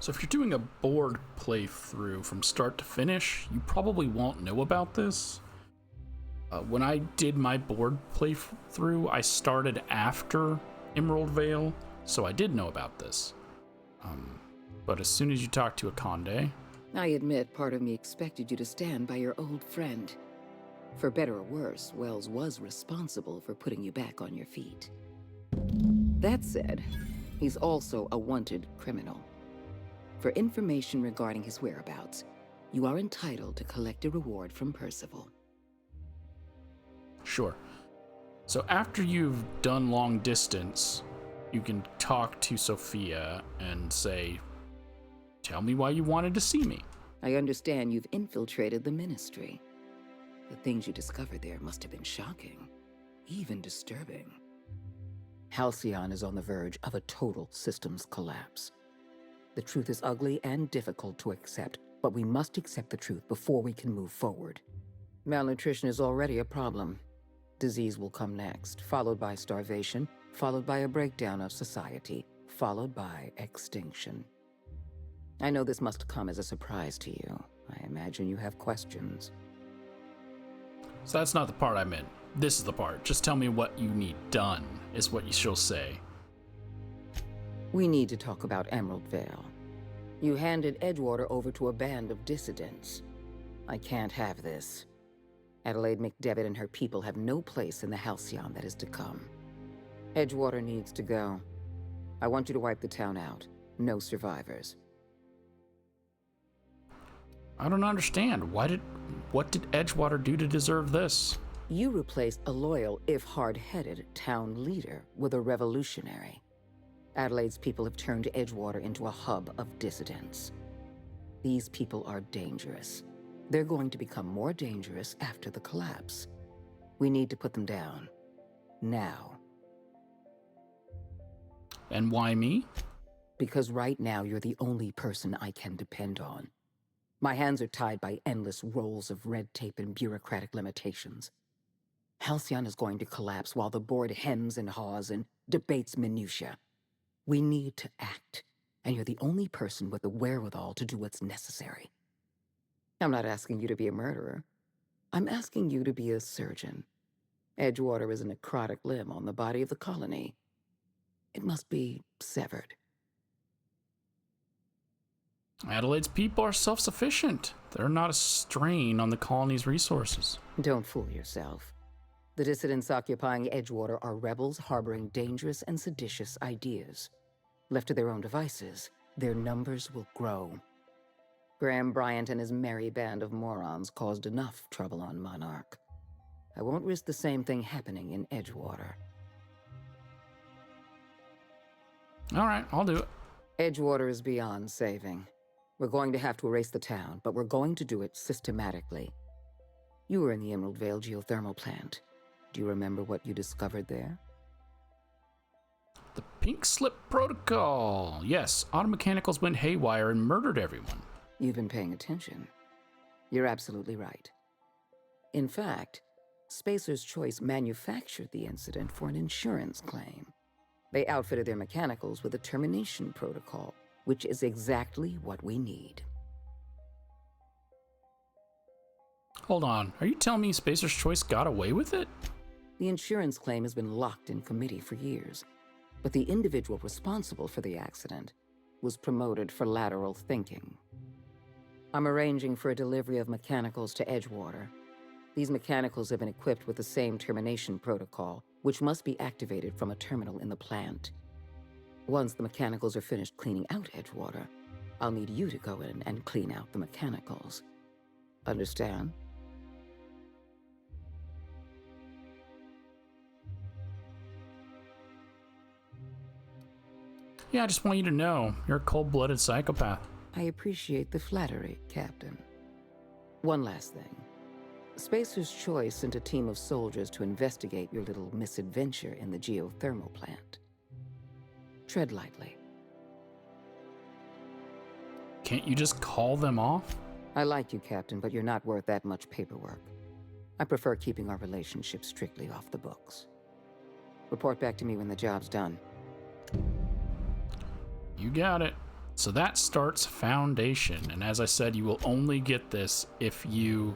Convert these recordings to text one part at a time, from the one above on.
So if you're doing a board playthrough from start to finish, you probably won't know about this. When I did my board playthrough, I started after Emerald Vale, so I did know about this. But as soon as you talk to Akande... I admit part of me expected you to stand by your old friend. For better or worse, Wells was responsible for putting you back on your feet. That said, he's also a wanted criminal. For information regarding his whereabouts, you are entitled to collect a reward from Percival. Sure. So after you've done long distance, you can talk to Sophia and say, "Tell me why you wanted to see me." I understand you've infiltrated the Ministry. The things you discovered there must have been shocking, even disturbing. Halcyon is on the verge of a total systems collapse. The truth is ugly and difficult to accept, but we must accept the truth before we can move forward. Malnutrition is already a problem. Disease will come next, followed by starvation, followed by a breakdown of society, followed by extinction. I know this must come as a surprise to you. I imagine you have questions. So that's not the part I meant. This is the part. Just tell me what you need done, is what she'll say. We need to talk about Emerald Vale. You handed Edgewater over to a band of dissidents. I can't have this. Adelaide McDevitt and her people have no place in the Halcyon that is to come. Edgewater needs to go. I want you to wipe the town out. No survivors. I don't understand. What did Edgewater do to deserve this? You replaced a loyal, if hard-headed, town leader with a revolutionary. Adelaide's people have turned Edgewater into a hub of dissidents. These people are dangerous. They're going to become more dangerous after the collapse. We need to put them down. Now. And why me? Because right now you're the only person I can depend on. My hands are tied by endless rolls of red tape and bureaucratic limitations. Halcyon is going to collapse while the board hems and haws and debates minutiae. We need to act, and you're the only person with the wherewithal to do what's necessary. I'm not asking you to be a murderer. I'm asking you to be a surgeon. Edgewater is a necrotic limb on the body of the colony. It must be severed. Adelaide's people are self-sufficient. They're not a strain on the colony's resources. Don't fool yourself. The dissidents occupying Edgewater are rebels harboring dangerous and seditious ideas. Left to their own devices, their numbers will grow. Graham Bryant and his merry band of morons caused enough trouble on Monarch. I won't risk the same thing happening in Edgewater. All right, I'll do it. Edgewater is beyond saving. We're going to have to erase the town, but we're going to do it systematically. You were in the Emerald Vale geothermal plant. Do you remember what you discovered there? The Pink Slip Protocol. Yes, automechanicals went haywire and murdered everyone. You've been paying attention. You're absolutely right. In fact, Spacer's Choice manufactured the incident for an insurance claim. They outfitted their mechanicals with a termination protocol, which is exactly what we need. Hold on, are you telling me Spacer's Choice got away with it? The insurance claim has been locked in committee for years, but the individual responsible for the accident was promoted for lateral thinking. I'm arranging for a delivery of mechanicals to Edgewater. These mechanicals have been equipped with the same termination protocol, which must be activated from a terminal in the plant. Once the mechanicals are finished cleaning out Edgewater, I'll need you to go in and clean out the mechanicals. Understand? Yeah, I just want you to know, you're a cold-blooded psychopath. I appreciate the flattery, Captain. One last thing. Spacer's Choice sent a team of soldiers to investigate your little misadventure in the geothermal plant. Tread lightly. Can't you just call them off? I like you, Captain, but you're not worth that much paperwork. I prefer keeping our relationship strictly off the books. Report back to me when the job's done. You got it. So that starts Foundation, and as I said, you will only get this if you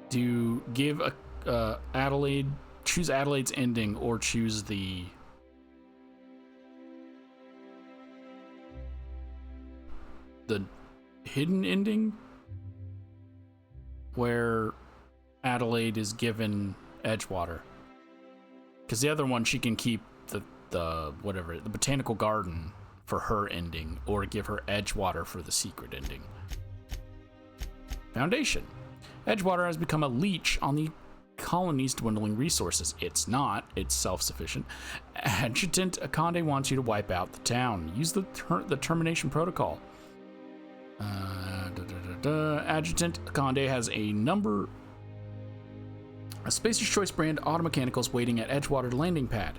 do give a Adelaide, choose Adelaide's ending, or choose the hidden ending, where Adelaide is given Edgewater. Because the other one, she can keep the botanical garden for her ending, or give her Edgewater for the secret ending. Foundation. Edgewater has become a leech on the colony's dwindling resources. It's not. It's self-sufficient. Adjutant Akande wants you to wipe out the town. Use the termination protocol. Adjutant Akande has a Spacer's Choice brand automechanicals waiting at Edgewater landing pad.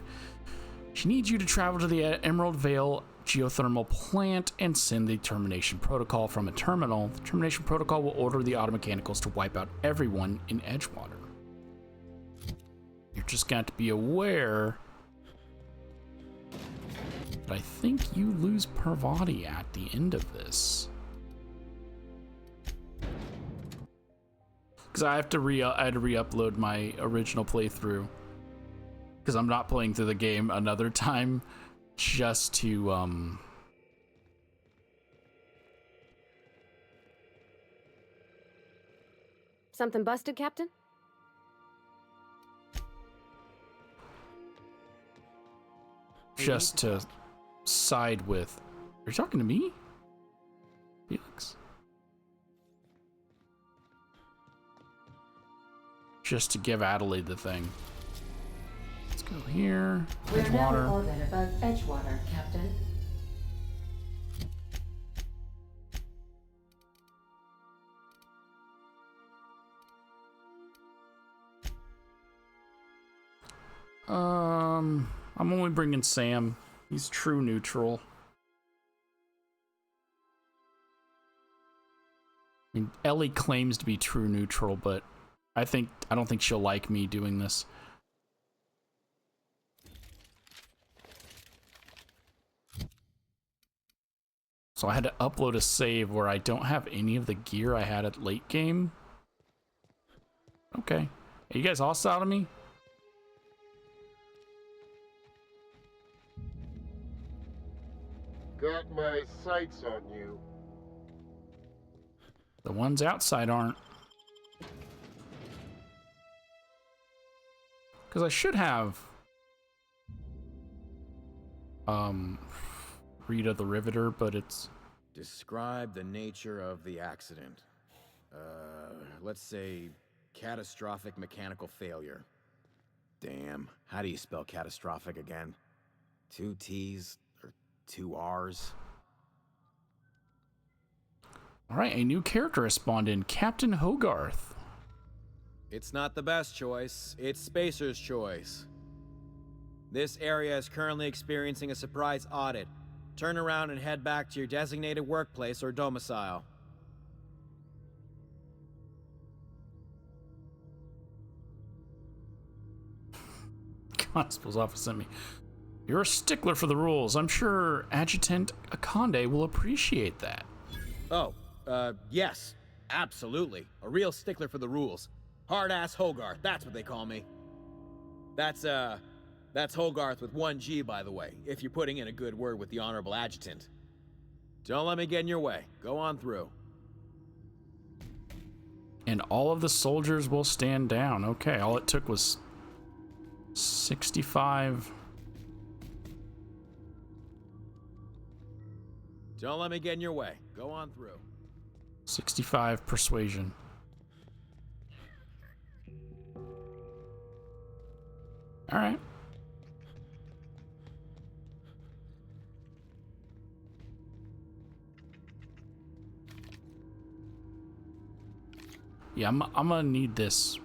She needs you to travel to the Emerald Vale geothermal plant and send the termination protocol from a terminal. The termination protocol will order the automechanicals to wipe out everyone in Edgewater. You're just got to be aware that I think you lose Parvati at the end of this. Because I had to re-upload my original playthrough. Because I'm not playing through the game another time, just to Something busted, Captain? just to side with. Are you talking to me, Felix? Just to give Adelaide the thing. Let's go here. We're now in Edgewater. orbit above Edgewater, Captain. I'm only bringing Sam. He's true neutral. I mean, Ellie claims to be true neutral, but I don't think she'll like me doing this. So I had to upload a save where I don't have any of the gear I had at late game. Okay. Are you guys hostile to me? Got my sights on you. The ones outside aren't. Because I should have Rita the Riveter, but it's... Describe the nature of the accident. Let's say catastrophic mechanical failure. Damn, how do you spell catastrophic again? 2 T's or 2 R's? Alright, a new character has spawned in, Captain Hogarth. It's not the best choice, it's Spacer's choice. This area is currently experiencing a surprise audit. Turn around and head back to your designated workplace or domicile. Constable's office sent me. You're a stickler for the rules. I'm sure Adjutant Akande will appreciate that. Oh, yes, absolutely. A real stickler for the rules. Hard-ass Hogarth, that's what they call me. That's Hogarth with 1 G, by the way, if you're putting in a good word with the Honorable Adjutant. Don't let me get in your way. Go on through. And all of the soldiers will stand down. Okay, all it took was 65. Don't let me get in your way. Go on through. 65 persuasion. All right. Yeah, I'm gonna need this.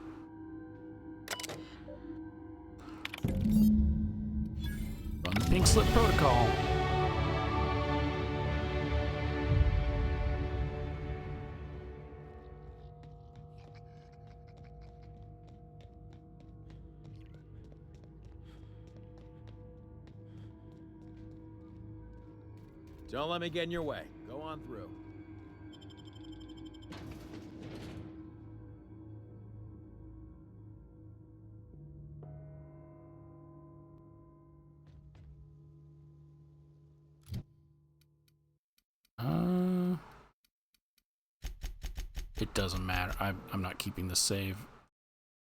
Run the pink slip protocol. Don't let me get in your way. Go on through. It doesn't matter. I'm not keeping the save.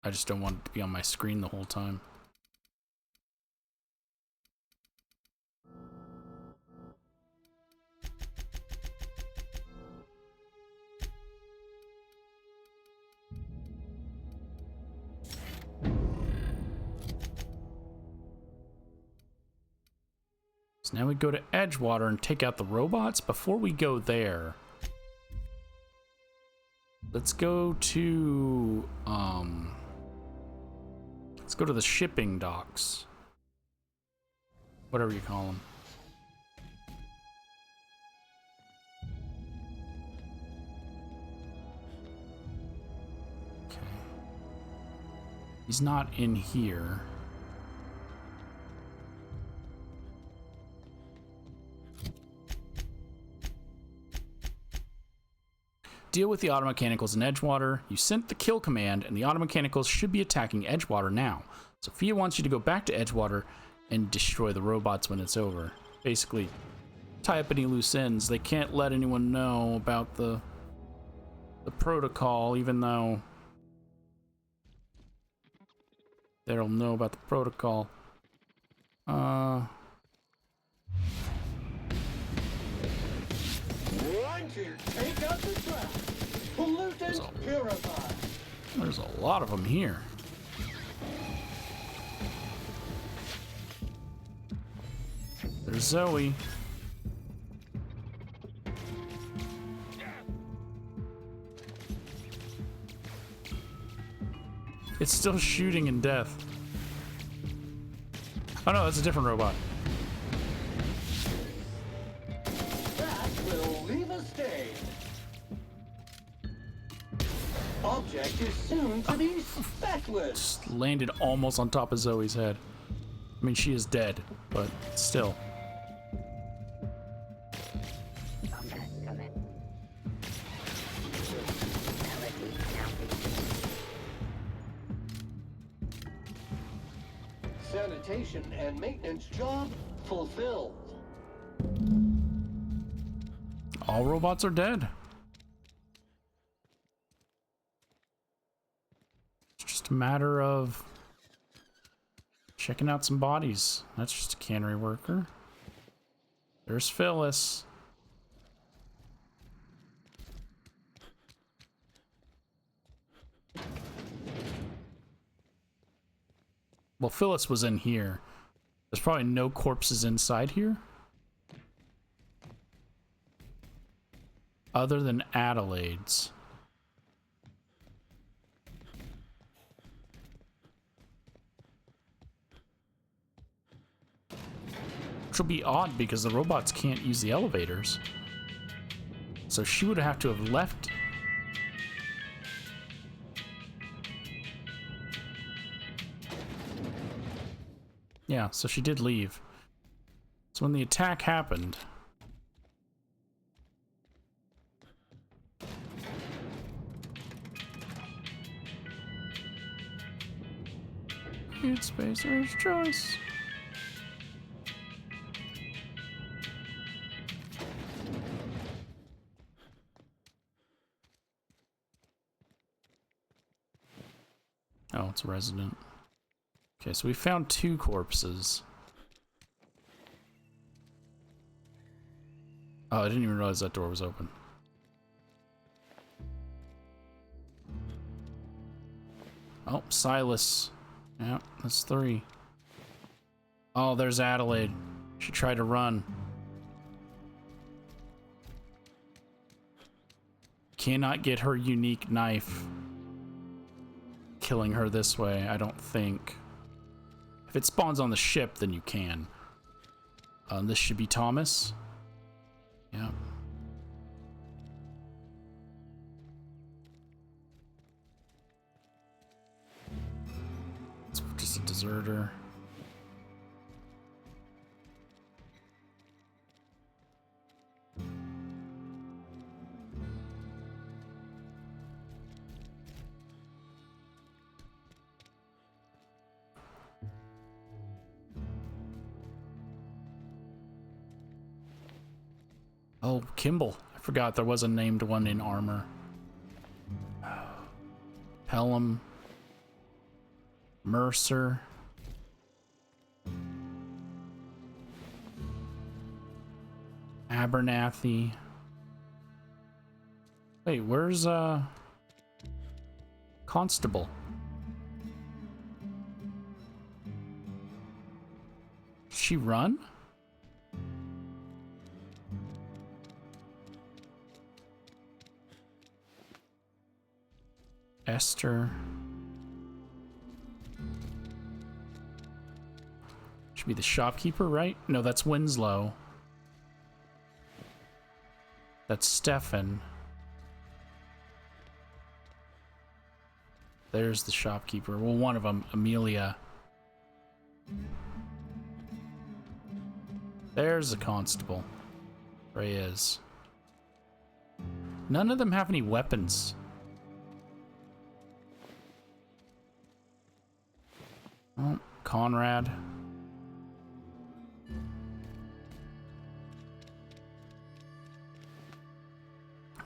I just don't want it to be on my screen the whole time. So now we go to Edgewater and take out the robots. Before we go there, let's go to the shipping docks. Whatever you call them. Okay. He's not in here. Deal with the automechanicals in Edgewater. You sent the kill command, and the automechanicals should be attacking Edgewater now. Sophia wants you to go back to Edgewater and destroy the robots when it's over. Basically, tie up any loose ends. They can't let anyone know about the protocol, even though they don't know about the protocol. One to take out the trap. Pollutants purified. There's a lot of them here. There's Zoe. It's still shooting in death. Oh no, that's a different robot. That will leave a stain. Object is soon to be speckless. Just landed almost on top of Zoe's head. I mean, she is dead, but still. Sanitation and maintenance job fulfilled. All robots are dead. It's just a matter of checking out some bodies. That's just a cannery worker. There's Phyllis. Well, Phyllis was in here. There's probably no corpses inside here. Other than Adelaide's. Which will be odd because the robots can't use the elevators. So she would have to have left. Yeah, so she did leave. So when the attack happened, it's Spacer's choice. Oh, it's a resident. Okay, so we found 2 corpses. Oh, I didn't even realize that door was open. Oh, Silas. Yeah, that's 3. Oh, there's Adelaide. She tried to run. Cannot get her unique knife. Killing her this way, I don't think. If it spawns on the ship, then you can. This should be Thomas. Yeah. It's just a deserter. Oh, Kimball. I forgot there was a named one in armor. Pelham. Mercer. Abernathy. Wait, where's Constable? Did she run? Esther. Should be the shopkeeper, right? No, that's Winslow. That's Stefan. There's the shopkeeper. Well, one of them, Amelia. There's the constable. Reyes. None of them have any weapons. Oh, Conrad.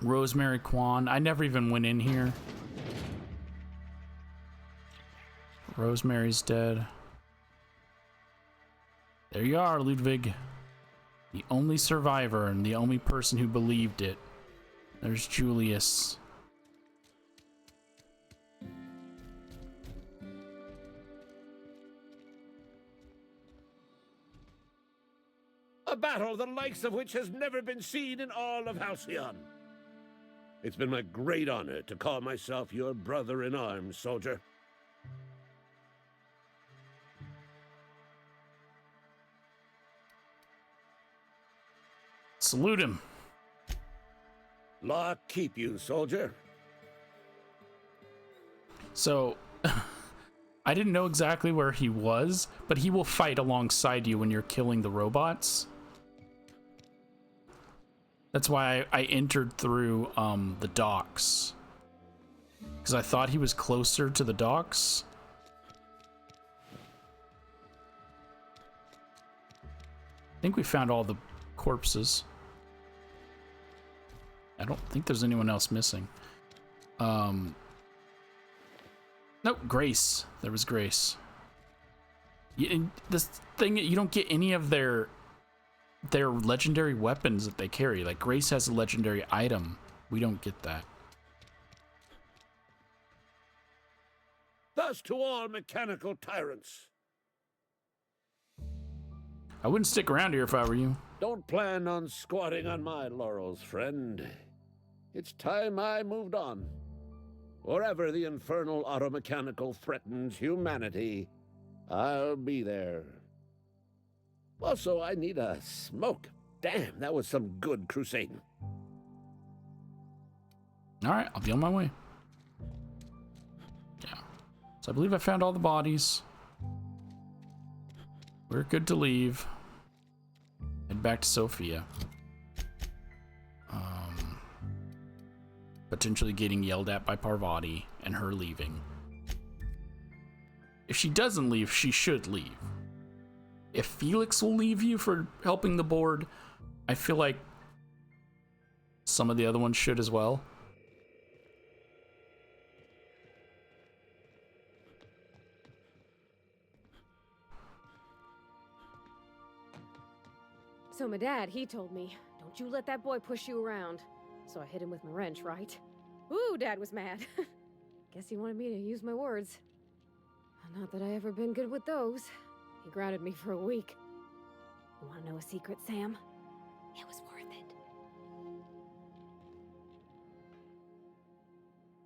Rosemary Kwan. I never even went in here. Rosemary's dead. There you are, Ludwig. The only survivor and the only person who believed it. There's Julius. A battle the likes of which has never been seen in all of Halcyon. It's been my great honor to call myself your brother in arms, soldier. Salute him. Law keep you, soldier. So, I didn't know exactly where he was, but he will fight alongside you when you're killing the robots. That's why I entered through the docks. Because I thought he was closer to the docks. I think we found all the corpses. I don't think there's anyone else missing. Nope, Grace. There was Grace. This thing, you don't get any of their legendary weapons that they carry. Like, Grace has a legendary item. We don't get that. Thus to all mechanical tyrants. I wouldn't stick around here if I were you. Don't plan on squatting on my laurels, friend. It's time I moved on. Wherever the infernal automechanical threatens humanity, I'll be there. Also, I need a smoke. Damn, that was some good crusading. Alright, I'll be on my way. Yeah. So I believe I found all the bodies. We're good to leave. Head back to Sophia. Potentially getting yelled at by Parvati and her leaving. If she doesn't leave, she should leave. If Felix will leave you for helping the board, I feel like some of the other ones should as well. So my dad, he told me, don't you let that boy push you around. So I hit him with my wrench, right? Ooh, Dad was mad. Guess he wanted me to use my words. Not that I ever been good with those. He grounded me for a week. You wanna know a secret, Sam? It was worth it.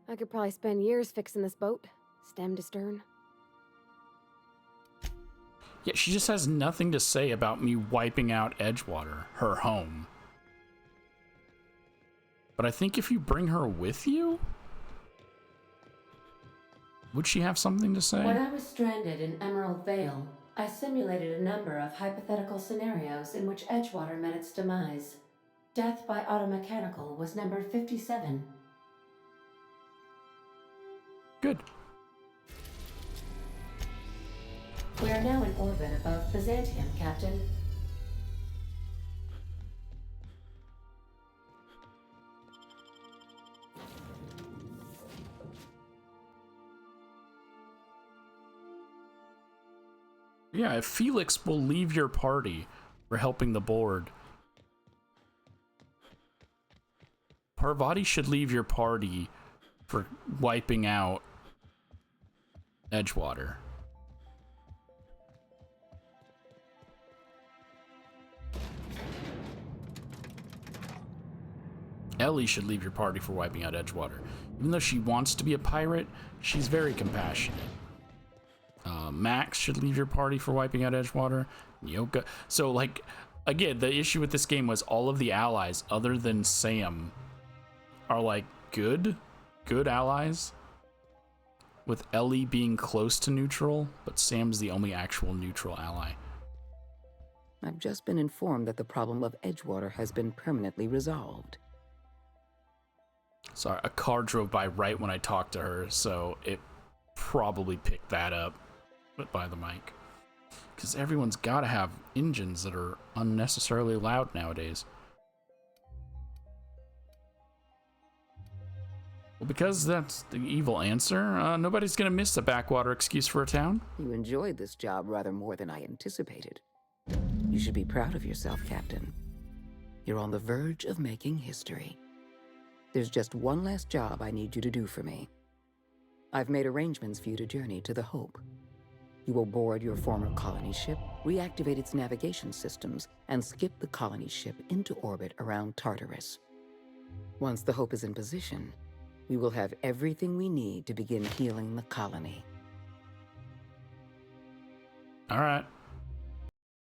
I could probably spend years fixing this boat, stem to stern. Yeah, she just has nothing to say about me wiping out Edgewater, her home. But I think if you bring her with you, would she have something to say? When I was stranded in Emerald Vale, I simulated a number of hypothetical scenarios in which Edgewater met its demise. Death by automechanical was number 57. Good. We are now in orbit above Byzantium, Captain. Yeah, if Felix will leave your party for helping the board, Parvati should leave your party for wiping out Edgewater. Ellie should leave your party for wiping out Edgewater. Even though she wants to be a pirate, she's very compassionate. Max should leave your party for wiping out Edgewater. Nyoka. So, like, again, the issue with this game was all of the allies, other than Sam, are, like, good allies. With Ellie being close to neutral, but Sam's the only actual neutral ally. I've just been informed that the problem of Edgewater has been permanently resolved. Sorry, a car drove by right when I talked to her, so it probably picked that up by the mic. Because everyone's got to have engines that are unnecessarily loud nowadays. Well, because that's the evil answer, nobody's going to miss a backwater excuse for a town. You enjoyed this job rather more than I anticipated. You should be proud of yourself, Captain. You're on the verge of making history. There's just one last job I need you to do for me. I've made arrangements for you to journey to the Hope. You will board your former colony ship, reactivate its navigation systems, and skip the colony ship into orbit around Tartarus. Once the Hope is in position, we will have everything we need to begin healing the colony. All right.